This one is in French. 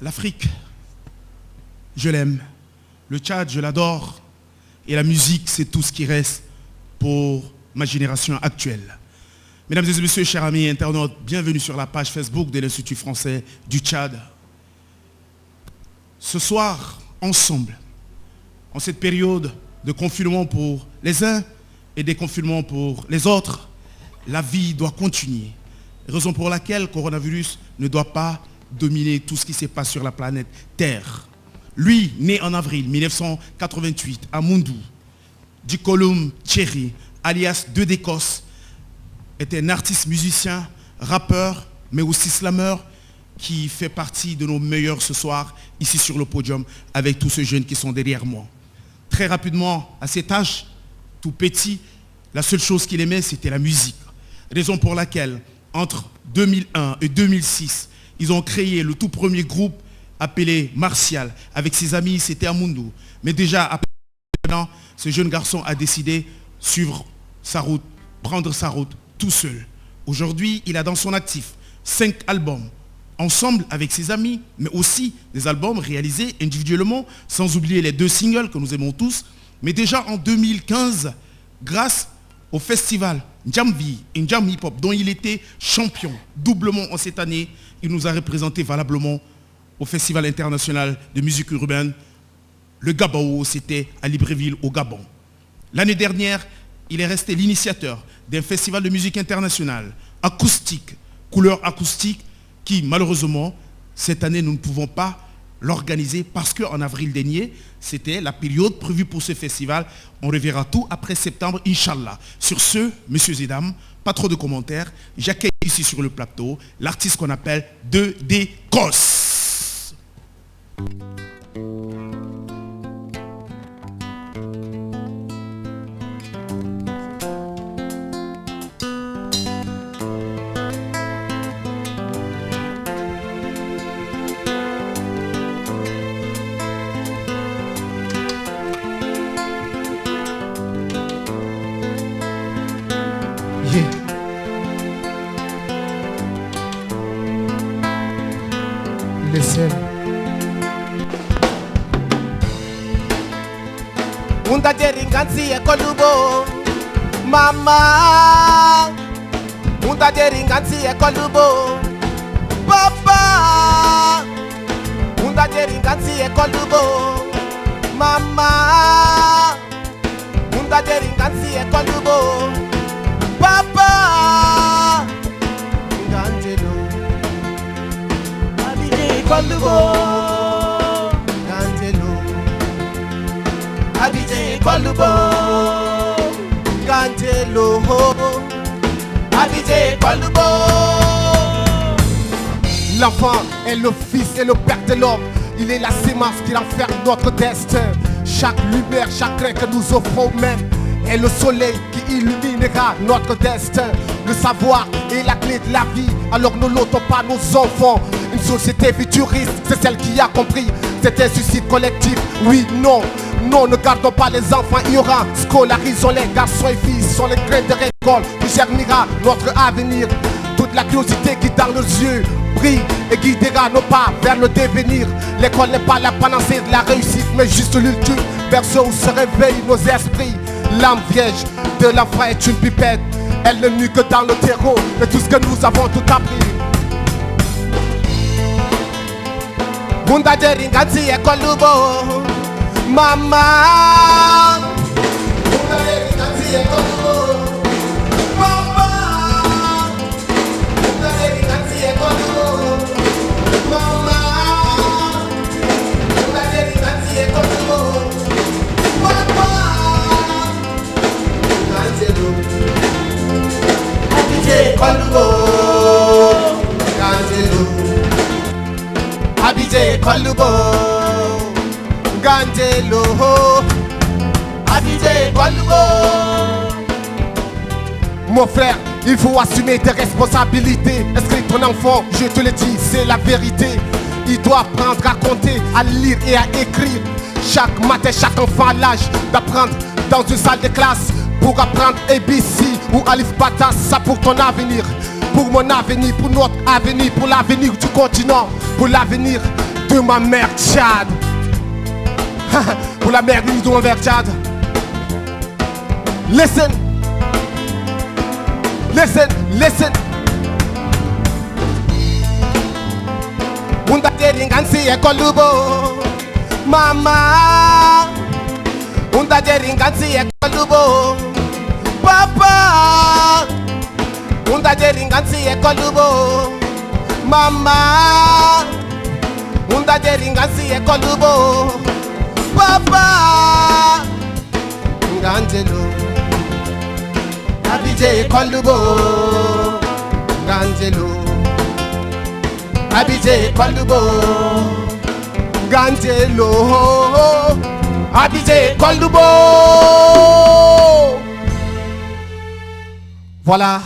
L'Afrique, je l'aime. Le Tchad, je l'adore. Et la musique, c'est tout ce qui reste pour ma génération actuelle. Mesdames et messieurs, chers amis internautes, bienvenue sur la page Facebook de l'Institut français du Tchad. Ce soir, ensemble, en cette période de confinement pour les uns et déconfinement pour les autres, la vie doit continuer. Raison pour laquelle le coronavirus ne doit pas dominer tout ce qui se passe sur la planète Terre. Lui, né en avril 1988 à Moundou, Dikolum Thierry, alias Deux d'Écosse, est un artiste musicien, rappeur, mais aussi slameur, qui fait partie de nos meilleurs ce soir, ici sur le podium, avec tous ces jeunes qui sont derrière moi. Très rapidement, à cet âge, tout petit, la seule chose qu'il aimait, c'était la musique. Raison pour laquelle, entre 2001 et 2006, ils ont créé le tout premier groupe appelé Martial. Avec ses amis, c'était à Moundou. Mais déjà, après un an, ce jeune garçon a décidé de suivre sa route, prendre sa route tout seul. Aujourd'hui, il a dans son actif 5 albums, ensemble avec ses amis, mais aussi des albums réalisés individuellement, sans oublier les 2 singles que nous aimons tous. Mais déjà en 2015, grâce au festival Njamvi et Njam Hip Hop, dont il était champion doublement en cette année, il nous a représenté valablement au Festival international de musique urbaine. Le Gabao, c'était à Libreville au Gabon. L'année dernière, il est resté l'initiateur d'un festival de musique internationale, acoustique, couleur acoustique, qui malheureusement, cette année, nous ne pouvons pas l'organiser parce qu'en avril dernier, c'était la période prévue pour ce festival. On reverra tout après septembre, Inch'Allah. Sur ce, messieurs et dames, pas trop de commentaires. J'accueille ici sur le plateau l'artiste qu'on appelle Deux d'Écosse. Unda deringanzi ekolubo Mama Unda deringanzi ekolubo Papa Unda deringanzi ekolubo Mama Unda deringanzi ekolubo Papa Ngantelo Abide ekolubo Abidjan Kolubo Gantelo Abidjan Kolubo. L'enfant est le fils et le père de l'homme. Il est la sémence qui enferme notre destin. Chaque lumière, chaque grain que nous offrons même est le soleil qui illuminera notre destin. Le savoir est la clé de la vie, alors ne l'ôtons pas nos enfants. Une société futuriste, c'est celle qui a compris. C'est un suicide collectif, oui, non. Non, ne gardons pas les enfants ignorants. Scolarisons les garçons et filles, sont les grains de récolte qui germera notre avenir. Toute la curiosité qui dans nos yeux brille et guidera nos pas vers le devenir. L'école n'est pas la panacée de la réussite, mais juste l'ultime berceau où se réveillent nos esprits. L'âme vierge de l'enfant est une pipette. Elle ne mue que dans le terreau de tout ce que nous avons tout appris. Munda deringanzi ekolubo Mama Munda deringanzi ekolubo Papa Munda deringanzi ekolubo Mama Munda deringanzi ekolubo Papa Ngantelo Abidjan Kolubo Ngantelo Abidjan Kolubo Gantelo Abidjan Kolubo. Mon frère, il faut assumer tes responsabilités. Inscris ton enfant, je te le dis, c'est la vérité. Il doit apprendre à compter, à lire et à écrire. Chaque matin, chaque enfant a l'âge d'apprendre dans une salle de classe. Pour apprendre ABC ou Alif Bata, ça pour ton avenir. Pour mon avenir, pour notre avenir, pour l'avenir du continent, pour l'avenir de de ma mère Tchad. Pour la mère du Lido envers Tchad. Listen. Listen, listen. Unda jeringansi ekolubo. Mama. Unda jeringansi ekolubo. Papa. Unda jeringansi ekolubo. Mama. Unda jeringansi ekolubo. Papa. Ngangelo. Abije ekolubo. Ngangelo. Abije ekolubo. Ngangelo. Abije ekolubo. Voilà.